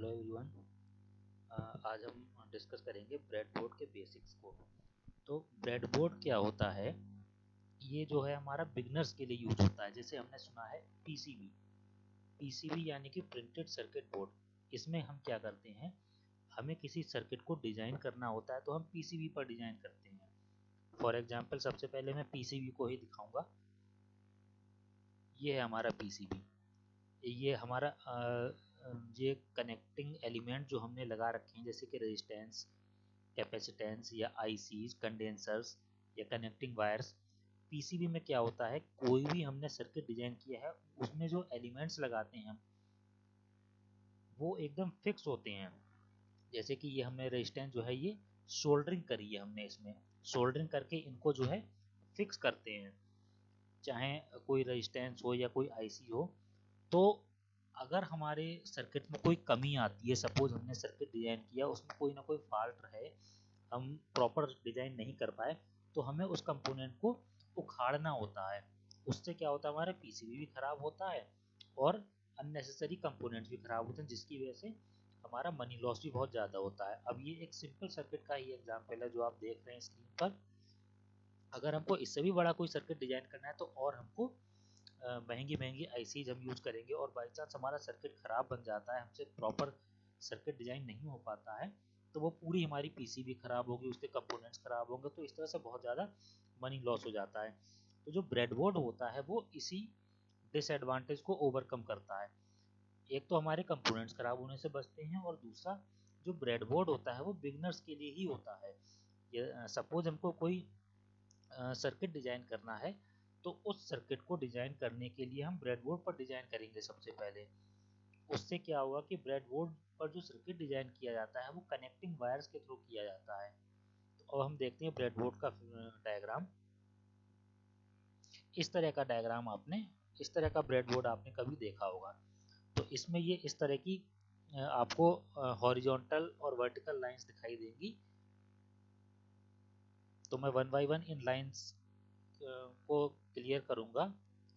Hello everyone. आज हम discuss करेंगे ब्रेडबोर्ड के बेसिक्स को। तो ब्रेडबोर्ड क्या होता है, ये जो है हमारा बिगनर्स के लिए यूज होता है। जैसे हमने सुना है पीसीबी, पीसीबी यानी कि प्रिंटेड सर्किट बोर्ड। इसमें हम क्या करते हैं, हमें किसी सर्किट को डिजाइन करना होता है तो हम पीसीबी पर डिजाइन करते हैं। फॉर एग्जांपल सबसे पहले मैं पीसीबी को ही दिखाऊंगा। ये है हमारा पीसीबी, ये हमारा ये कनेक्टिंग एलिमेंट जो हमने लगा रखे हैं, जैसे कि रेजिस्टेंस, कैपेसिटेंस या आईसीज, कंडेंसर्स या कनेक्टिंग वायर्स। पीसीबी में क्या होता है, कोई भी हमने सर्किट डिजाइन किया है उसमें जो एलिमेंट्स लगाते हैं वो एकदम फिक्स होते हैं। जैसे कि ये हमने रेजिस्टेंस जो है ये सोल्डरिंग करी है, हमने इसमें सोल्डरिंग करके इनको जो है फिक्स करते हैं। चाहे कोई रेजिस्टेंस हो या कोई आईसी हो, तो अगर हमारे सर्किट में कोई कमी आती है, सपोज हमने सर्किट डिजाइन किया उसमें कोई ना कोई फॉल्ट रहे, हम प्रॉपर डिजाइन नहीं कर पाए, तो हमें उस कंपोनेंट को उखाड़ना होता है। उससे क्या होता है, हमारा पीसीबी भी खराब होता है और अननेसेसरी कंपोनेंट्स भी खराब होते हैं, जिसकी वजह से हमारा मनी लॉस भी बहुत ज़्यादा होता है। अब ये एक सिंपल सर्किट का ही एग्जाम्पल है जो आप देख रहे हैं स्क्रीन पर। अगर हमको इससे भी बड़ा कोई सर्किट डिजाइन करना है तो और हमको महंगी महंगी आईसीज हम यूज करेंगे, और बाई चांस हमारा सर्किट खराब बन जाता है, हमसे प्रॉपर सर्किट डिजाइन नहीं हो पाता है, तो वो पूरी हमारी पीसीबी खराब होगी, उसके कंपोनेंट्स खराब होंगे, तो इस तरह से बहुत ज़्यादा मनी लॉस हो जाता है। तो जो ब्रेडबोर्ड होता है वो इसी डिसएडवांटेज को ओवरकम करता है। एक तो हमारे कंपोनेंट्स खराब होने से बचते हैं, और दूसरा जो ब्रेडबोर्ड होता है वो बिगनर्स के लिए ही होता है। सपोज हमको कोई सर्किट डिजाइन करना है, तो उस सर्किट को डिजाइन करने के लिए हम ब्रेडबोर्ड पर डिजाइन करेंगे सबसे पहले। उससे क्या होगा कि ब्रेडबोर्ड पर जो सर्किट डिजाइन किया जाता है वो कनेक्टिंग वायर्स के थ्रू किया जाता है। तो अब हम देखते हैं ब्रेडबोर्ड का डायग्राम। इस तरह का डायग्राम आपने, इस तरह का ब्रेडबोर्ड आपने कभी देखा होगा। तो इसमें ये इस तरह की आपको हॉरिजॉन्टल और वर्टिकल लाइंस दिखाई देंगी। तो मैं one by one in lines को क्लियर करूंगा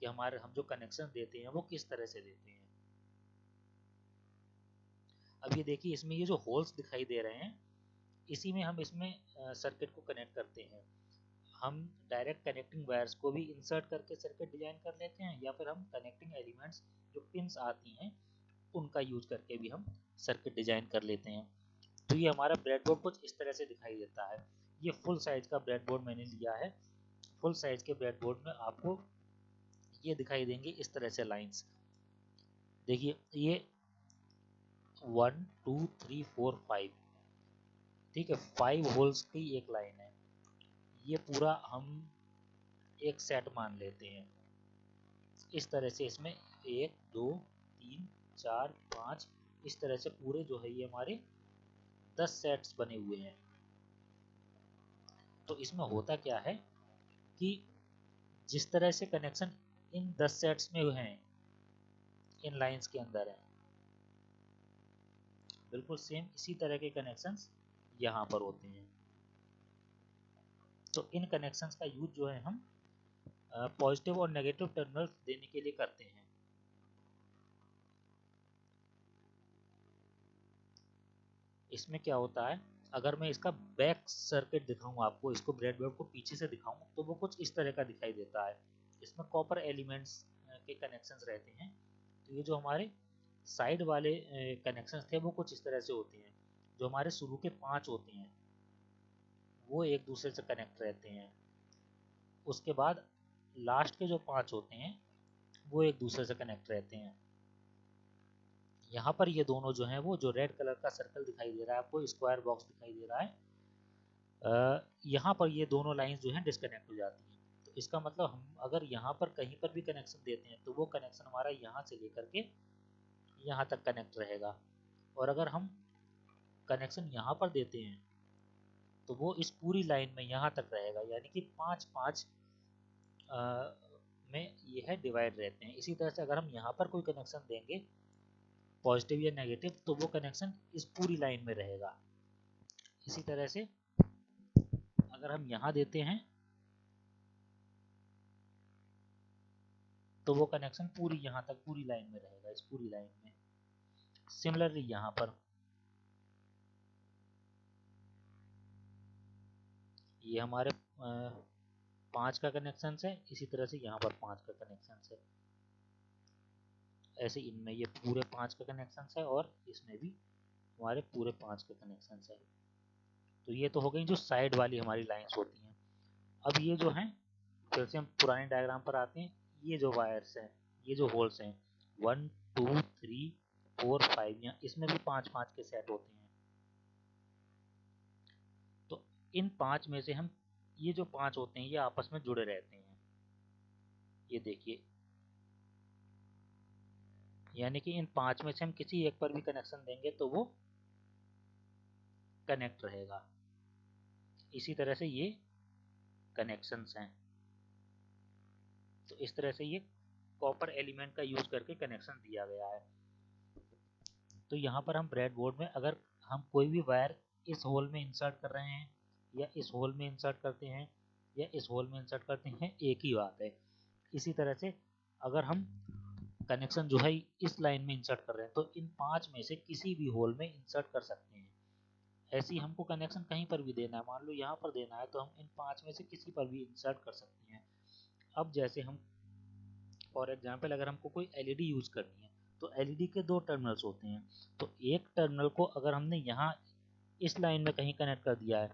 कि हम जो कनेक्शन देते हैं वो किस तरह से देते हैं। अब ये देखिए, इसमें ये जो होल्स दिखाई दे रहे हैं, इसी में हम इसमें सर्किट को कनेक्ट करते हैं। हम डायरेक्ट कनेक्टिंग वायर्स को भी इंसर्ट करके सर्किट डिजाइन कर लेते हैं, या फिर हम कनेक्टिंग एलिमेंट्स जो पिंस आती हैं उनका यूज करके भी हम सर्किट डिजाइन कर लेते हैं। तो ये हमारा ब्रेडबोर्ड कुछ इस तरह से दिखाई देता है। ये फुल साइज का ब्रेडबोर्ड मैंने लिया है। फुल साइज के ब्रेडबोर्ड में आपको ये दिखाई देंगे इस तरह से लाइंस। देखिए ये 1 2 3 4 5, ठीक है, 5 होल्स की एक लाइन है। ये पूरा हम एक सेट मान लेते हैं। इस तरह से इसमें 1 2 3 4 5, इस तरह से पूरे जो है ये हमारे 10 सेट्स बने हुए हैं। तो इसमें होता क्या है कि जिस तरह से कनेक्शन इन 10 सेट्स में हैं, इन लाइंस के अंदर है, बिल्कुल सेम इसी तरह के कनेक्शंस यहाँ पर होते हैं। तो इन कनेक्शंस का यूज जो है हम पॉजिटिव और नेगेटिव टर्मिनल देने के लिए करते हैं। इसमें क्या होता है, अगर मैं इसका बैक सर्किट दिखाऊं आपको, इसको ब्रेडबोर्ड को पीछे से दिखाऊं, तो वो कुछ इस तरह का दिखाई देता है। इसमें कॉपर एलिमेंट्स के कनेक्शंस रहते हैं। तो ये जो हमारे साइड वाले कनेक्शंस थे वो कुछ इस तरह से होते हैं। जो हमारे शुरू के 5 होते हैं वो एक दूसरे से कनेक्ट रहते हैं। उसके बाद लास्ट के जो 5 होते हैं वो एक दूसरे से कनेक्ट रहते हैं। यहाँ पर ये दोनों जो हैं, वो जो रेड कलर का सर्कल दिखाई दे रहा है आपको, स्क्वायर बॉक्स दिखाई दे रहा है, यहाँ पर ये दोनों लाइंस जो हैं डिस्कनेक्ट हो जाती हैं। तो इसका मतलब हम अगर यहाँ पर कहीं पर भी कनेक्शन देते हैं तो वो कनेक्शन हमारा यहाँ से लेकर के यहाँ तक कनेक्ट रहेगा, और अगर हम कनेक्शन यहाँ पर देते हैं तो वो इस पूरी लाइन में यहाँ तक रहेगा, यानी कि 5 5 में ये है डिवाइड रहते हैं। इसी तरह से अगर हम यहाँ पर कोई कनेक्शन देंगे पॉजिटिव या नेगेटिव, तो वो कनेक्शन इस पूरी लाइन में रहेगा। इसी तरह से अगर हम यहाँ देते हैं तो वो कनेक्शन पूरी यहाँ तक पूरी लाइन में रहेगा, इस पूरी लाइन में। सिमिलरली यहाँ पर ये हमारे 5 का कनेक्शन है, इसी तरह से यहाँ पर 5 का कनेक्शन है। ऐसे इनमें ये पूरे 5 का कनेक्शन है और इसमें भी हमारे पूरे 5 के कनेक्शन है। तो ये तो हो गई जो साइड वाली हमारी लाइंस होती हैं। अब ये जो हैं, फिर से हम पुराने डायग्राम पर आते हैं। ये जो वायर्स हैं, ये जो होल्स हैं 1 2 3 4 5, यहाँ इसमें भी 5-5 के सेट होते हैं। तो इन 5 में से हम ये जो 5 होते हैं ये आपस में जुड़े रहते हैं। ये देखिए, यानी कि इन 5 में से हम किसी एक पर भी कनेक्शन देंगे तो वो कनेक्ट रहेगा। इसी तरह से ये कनेक्शंस हैं। तो इस तरह से ये कॉपर एलिमेंट का यूज करके कनेक्शन दिया गया है। तो यहाँ पर हम ब्रेडबोर्ड में अगर हम कोई भी वायर इस होल में इंसर्ट कर रहे हैं या इस होल में इंसर्ट करते हैं या इस होल में इंसर्ट करते हैं, एक ही बात है। इसी तरह से अगर हम कनेक्शन जो है इस लाइन में इंसर्ट कर रहे हैं तो इन 5 में से किसी भी होल में इंसर्ट कर सकते हैं। ऐसे ही हमको कनेक्शन कहीं पर भी देना है, मान लो यहाँ पर देना है तो हम इन 5 में से किसी पर भी इंसर्ट कर सकते हैं। अब जैसे हम फॉर एग्जांपल अगर हमको कोई एलईडी यूज करनी है तो एलईडी के 2 टर्मिनल्स होते हैं। तो एक टर्मिनल को अगर हमने यहाँ इस लाइन में कहीं कनेक्ट कर दिया है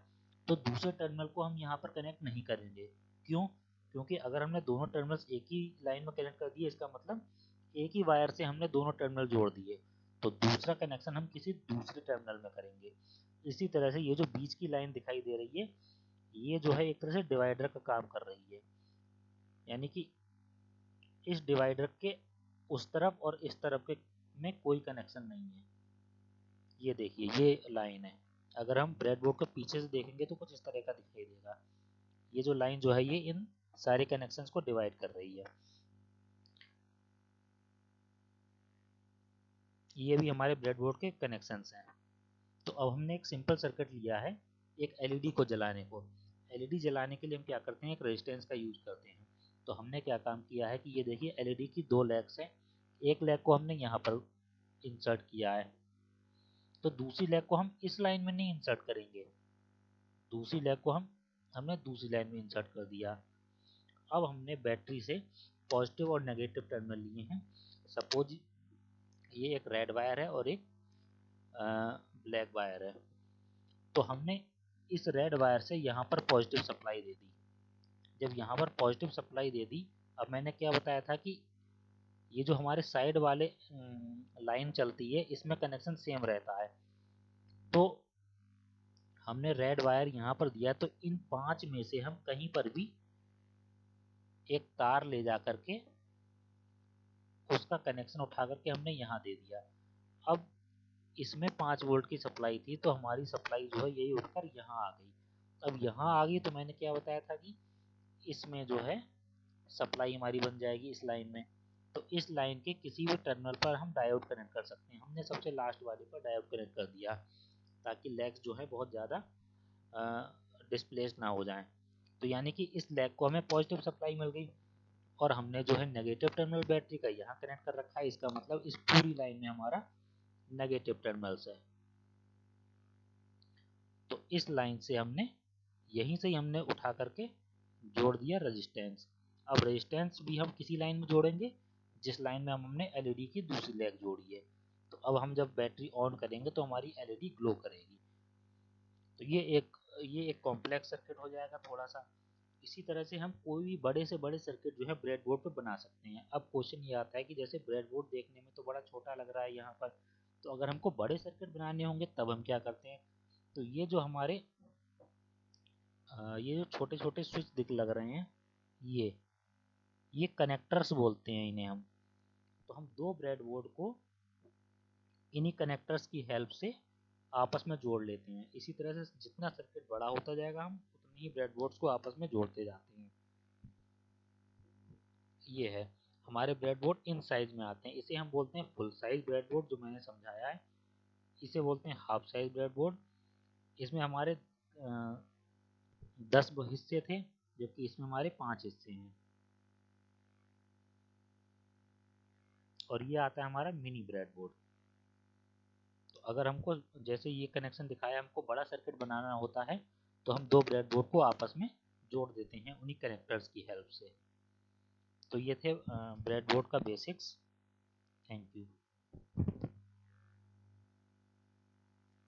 तो दूसरे टर्मिनल को हम यहाँ पर कनेक्ट नहीं करेंगे। क्यों? क्योंकि अगर हमने दोनों टर्मिनल्स एक ही लाइन में कनेक्ट कर दिए, इसका मतलब एक ही वायर से हमने दोनों टर्मिनल जोड़ दिए, तो दूसरा कनेक्शन हम किसी दूसरे टर्मिनल में करेंगे। इसी तरह से ये जो बीच की लाइन दिखाई दे रही है ये जो है एक तरह से डिवाइडर का काम कर रही है। यानी कि इस डिवाइडर के उस तरफ और इस तरफ के में कोई कनेक्शन नहीं है। ये देखिए ये लाइन है, अगर हम ब्रेडबोर्ड को पीछे से देखेंगे तो कुछ इस तरह का दिखाई देगा। ये जो लाइन जो है ये इन सारे कनेक्शंस को डिवाइड कर रही है। ये भी हमारे ब्रेडबोर्ड के कनेक्शंस हैं। तो अब हमने एक सिंपल सर्किट लिया है एक एलईडी को जलाने को। एलईडी जलाने के लिए हम क्या करते हैं, एक रेजिस्टेंस का यूज करते हैं। तो हमने क्या काम किया है कि ये देखिए एलईडी की 2 लेग्स हैं। एक लेग को हमने यहाँ पर इंसर्ट किया है, तो दूसरी लेग को हम इस लाइन में नहीं इंसर्ट करेंगे, दूसरी लेग को हमने दूसरी लाइन में इंसर्ट कर दिया। अब हमने बैटरी से पॉजिटिव और नेगेटिव टर्मिनल लिए हैं। सपोज ये एक रेड वायर है और एक ब्लैक वायर है। तो हमने इस रेड वायर से यहाँ पर पॉजिटिव सप्लाई दे दी। जब यहाँ पर पॉजिटिव सप्लाई दे दी, अब मैंने क्या बताया था कि ये जो हमारे साइड वाले लाइन चलती है इसमें कनेक्शन सेम रहता है। तो हमने रेड वायर यहाँ पर दिया, तो इन 5 में से हम कहीं पर भी एक तार ले जा करके उसका कनेक्शन उठा करके हमने यहाँ दे दिया। अब इसमें 5 वोल्ट की सप्लाई थी तो हमारी सप्लाई जो है यही उठकर यहाँ आ गई। अब यहाँ आ गई तो मैंने क्या बताया था कि इसमें जो है सप्लाई हमारी बन जाएगी इस लाइन में। तो इस लाइन के किसी भी टर्मिनल पर हम डायोड कनेक्ट कर सकते हैं। हमने सबसे लास्ट वाले पर डायोड कनेक्ट कर दिया ताकि लेग्स जो है बहुत ज़्यादा डिस्प्लेस ना हो जाएं। तो यानी कि इस लेग को हमें पॉजिटिव सप्लाई मिल गई और हमने जो है नेगेटिव टर्मिनल बैटरी का यहाँ कनेक्ट कर रखा है। इसका मतलब इस पूरी लाइन में हमारा नेगेटिव टर्मिनल्स है। तो इस लाइन से हमने यहीं से ही हमने उठा करके जोड़ दिया रेजिस्टेंस। अब रेजिस्टेंस भी हम किसी लाइन में जोड़ेंगे जिस लाइन में हमने एलईडी की दूसरी लेग जोड़ी है। तो अब हम जब बैटरी ऑन करेंगे तो हमारी एलईडी ग्लो करेगी। तो ये एक कॉम्प्लेक्स सर्किट हो जाएगा थोड़ा सा। इसी तरह से हम कोई भी बड़े से बड़े सर्किट जो है ब्रेडबोर्ड पे बना सकते हैं। अब क्वेश्चन ये आता है कि जैसे ब्रेडबोर्ड देखने में तो बड़ा छोटा लग रहा है यहाँ पर, तो अगर हमको बड़े सर्किट बनाने होंगे तब हम क्या करते हैं, तो ये जो हमारे ये जो छोटे छोटे स्विच दिख लग रहे हैं ये कनेक्टर्स बोलते हैं इन्हें हम। तो हम 2 ब्रेडबोर्ड को इन्हीं कनेक्टर्स की हेल्प से आपस में जोड़ लेते हैं। इसी तरह से जितना सर्किट बड़ा होता जाएगा हम उतनी ही ब्रेडबोर्ड्स को आपस में जोड़ते जाते हैं। ये है हमारे ब्रेडबोर्ड इन साइज में आते हैं। इसे हम बोलते हैं फुल साइज ब्रेडबोर्ड जो मैंने समझाया है। इसे बोलते हैं हाफ साइज ब्रेडबोर्ड। इसमें हमारे 10 हिस्से थे जबकि इसमें हमारे 5 हिस्से हैं। और ये आता है हमारा मिनी ब्रेडबोर्ड। तो अगर हमको जैसे ये कनेक्शन दिखाया हमको बड़ा सर्किट बनाना होता है तो हम दो ब्रेडबोर्ड को आपस में जोड़ देते हैं उन्हीं कनेक्टर्स की हेल्प से। तो ये थे ब्रेडबोर्ड का बेसिक्स। Thank you.